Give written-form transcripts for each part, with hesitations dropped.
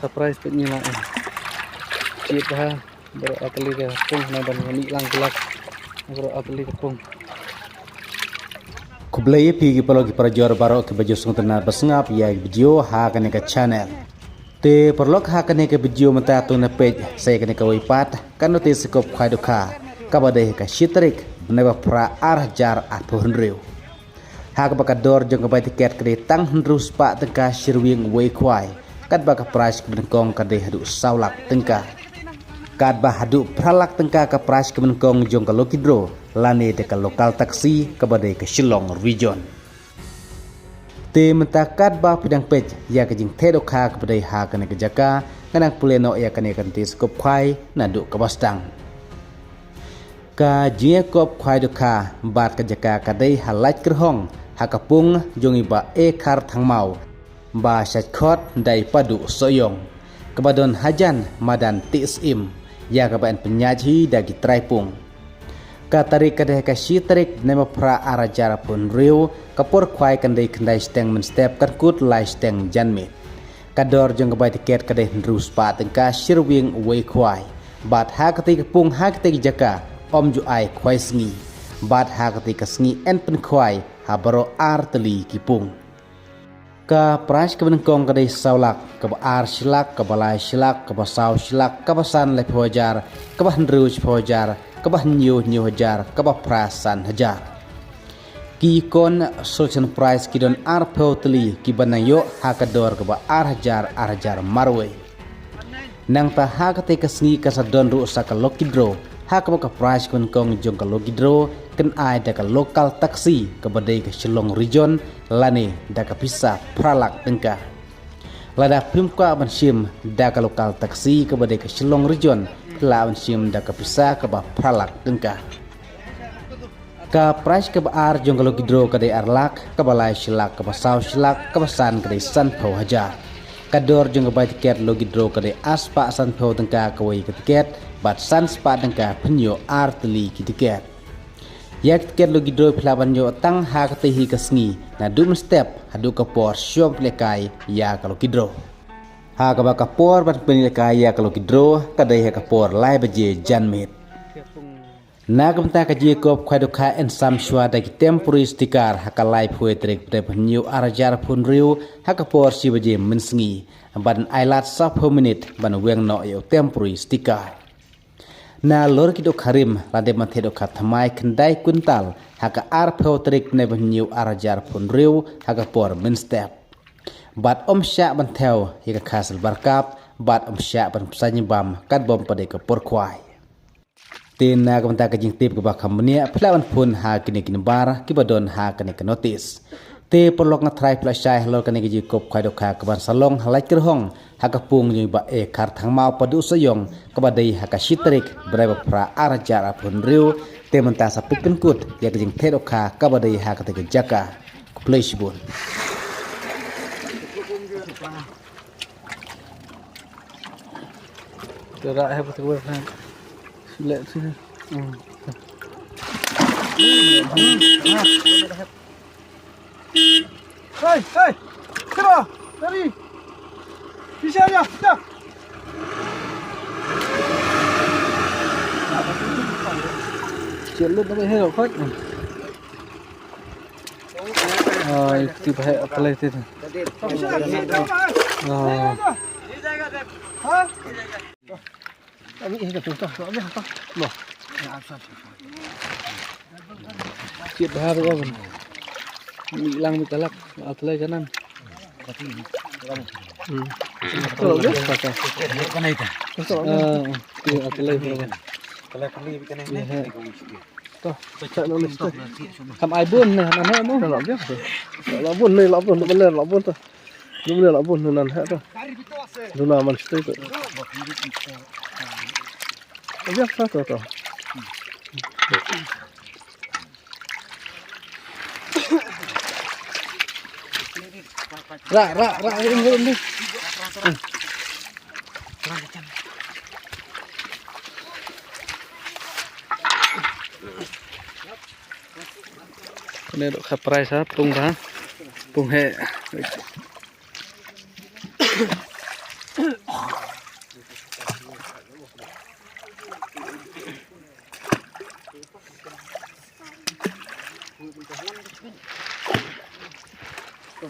surprise pun nila cip ha bro atli ke pung na ban ni lang kelak bro atli ke pung kublai pi ki para jor baro ke baju sung tena basngap ya video ha kane ka channel te perlok ha kane ke video mata tu na page saya kane ka wipat kan notis kop khai duka ka bade ka shitrik neba pra arjar athun riu ha ka bakador jong ka bai tiket kre tang hrus pa tengka shirwing wei khwai kat ba ka price ke bengkong ka de hadu saulak tengka kat ba hadu pralak tengka ka price ke bengkong jong ka lokidro lane de ka lokal taksi ka bade ka Shillong region te mentakat ba pidang pej ya ka jing thedo kha ka bade ha ka ne ka jaka kanang puleno ya ka ne kan tis kop khwai na du ka bastang ka jie kop khwai du kha bat ka jaka ka dei halaj krhong ha ka pung jongi ba e khar thangmau ba shat khot dai padu soyong kabadon hajan madan tisim ya ka ban penyaji dagi traipung ka tarik ka deh ka shitrik nema pra arajara pun riu kapur khwai kan dei kandai steng men step kan kut lai steng janmit kador jong ka bai tiket ka deh rus pa tengka shirwing wei khwai bat ha ka ti pung ha ka ti jaka om ju ai khwai sngi bat ha ka ti ka sngi en pen khwai ha baro ar teli ki pung ka prash ka bengkong ka dei saulak ka ar shilak ka balai shilak ka basau shilak ka basan le phojar ka ban ruj phojar ka bah nyu hajar ka bah prasan hajar ki kon solution price ki don ar photli ki banayo hakador ka ba ar hajar marwe nang ta ha ka te ka sngi ka sa don ru sa ka lokidro ha ka ka price kon kong jong ka lokidro kan ai da ka lokal taksi ka badai ka Shillong region lane da ka pisa pralak tengka lada primka banshim da ka lokal taksi ka badai ka Shillong region lawan sim da ka pisa ka ba pralak tengka ka price ka ba ar jong ka lokidro ka de arlak ka balai shilak ka basau shilak ka basan ka de san phau hajar kador jong ka bai tiket lokidro ka de aspa san phau tengka ka wei ka tiket bat san spa tengka penyo ar teli ki tiket yak tiket lokidro philaban yo tang ha ka tehi ka sngi na dum step hadu ka por shom plekai ya ka lokidro ha ka ba ka por ban plekai ya ka lokidro ka dai ha ka por lai baje janmit na ka mta ka je kop khwai dokha en sam shwa da ki temporary sticker ha ka lai phoi trek pre new arajar phun riu ha ka por si baje min sngi ban ailat sa per minute ban weng no yo temporary sticker na lor ki do kharim lade mathe do khatmai khandai kuntal haka ar photrik ne new arajar phun riu haka por min step bat sya ban theo hika khasal barkap bat sya ban psany bam kat bom pade ka por khwai tin na ka ka jing tip ka ba khamnia phlawan phun ha kini kin bar ki badon ha kani ka notice te porlok na try flashai lor kani ki kop khwai do kha ka ban salong halai krhong haka pung jing ba e khar thangmau padu sayong ka badai haka shitrik breba pra arjar phun riu te menta sa pikpen kut ya ka jing thedo kha ka badai haka te jaka place bun gerak hai betul kan selek sini Hei, hei, kera, dari, bisa ya, dah. chuyện lúc nó bị hết rồi khách rồi thì phải apa lagi itu Kami ini betul betul, kami apa? Loh, chuyện hai với con bị lăng bị lắc apa lagi kanan betul ya? kan itu iya apa lagi bro Kalau kami bikin ini, toh baca nulis tuh kam ai bun nih namanya mau dah labun tuh, labun nih labun, bener labun tuh, bener labun nunan hat tuh, nunan man itu tuh, biasa tuh tuh. Ra ini. Ini dok kaprai sa pung ha. Pung he.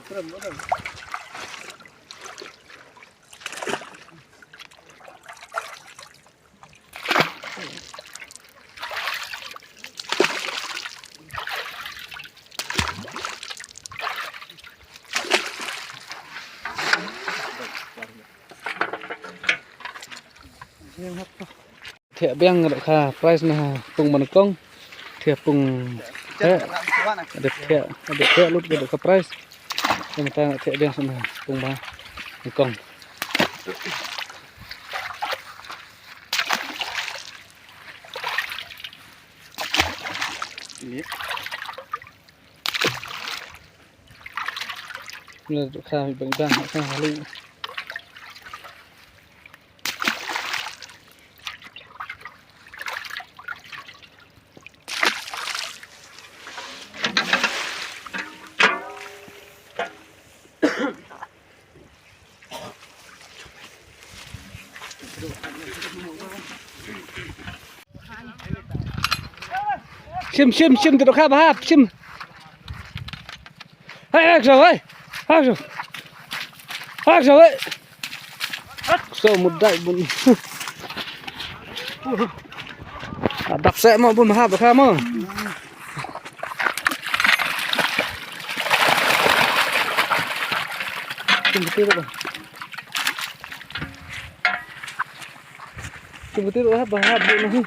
Thiệp beng được kha price này pung bằng công thiệp pung thế được thiệp lúc được kha price nhưng mà ta thiệp beng xem nào pung bằng công là được kha bị bệnh beng kha lưu chim từ đâu khác bà chim hay rồi ấy sâu một đại một đặc sẽ mà buồn hạp được khác mà chim một tí nữa bà hạp bộ nó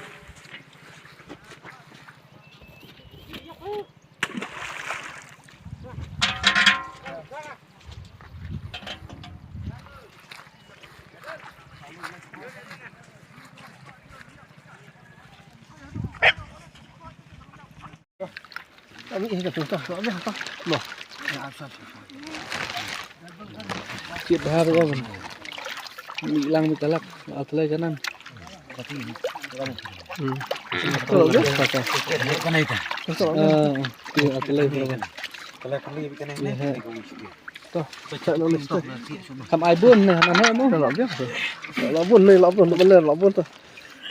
Ami cái chúng ta rõ ràng không? Mở. Chiết ba rồi con. Mỹ lăng với cá lắc, ở đây cho năm. Rồi đấy. Cái này cả. Ở đây rồi con. Tôi chạy nó lên tôi. Làm ai buồn này, làm hết không? Nó biết rồi. Nó buồn này, nó buồn, nó lên, nó buồn thôi.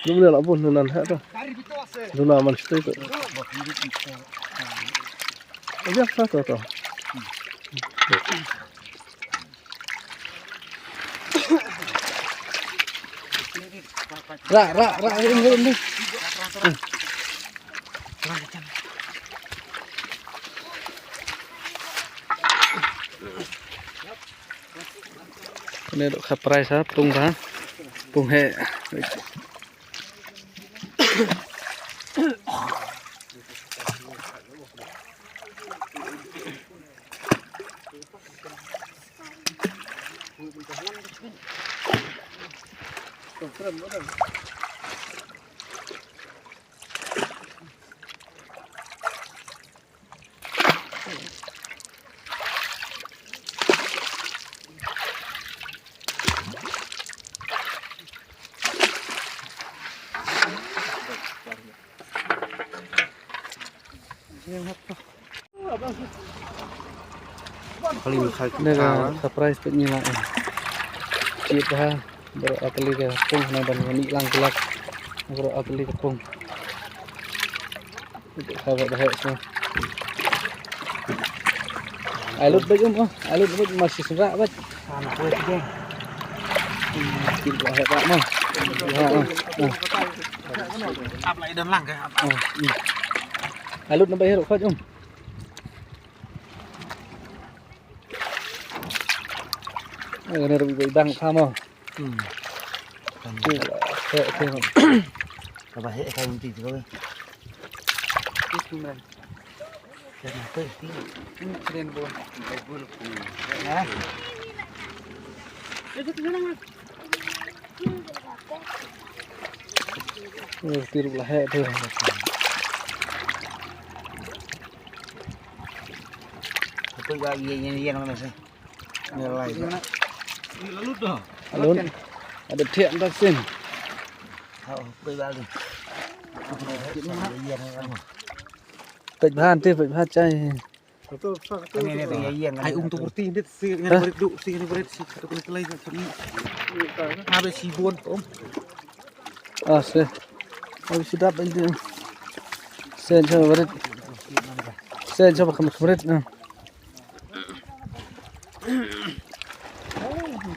Nó lên, nó buồn, nó năn hết rồi. Nó làm mình chơi rồi. Nó biết sao rồi. Ra im đi. Ini dok kaprai sa pung ba pung he Ini là surprise tự nhiên lại chiết ha bro atli ke pung na ban ni lang kelak bro atli ke pung khabar dah semua alut baik alut baik masih serak baik sama kuat je chiết lah tak mau áp lại đơn lăng cái alut nó baik hết rồi cái này bị đăng tham không? Các bạn hãy không tìm thôi. Ít chung này. Cái này tôi tí. Trên buồn. Nè. Tiêu là hệ thôi. Tôi ra gì nó này xem. Này lại. Alun, ada thiện ta xin. Tịch han tiêu phải phát chay. Ai untuk berarti dit si ngan berit du si berit si tu kun kelai kami. Ada si buon om. Se. Abi sedap ini. Sen coba berit. Sen coba kamu berit. Oh,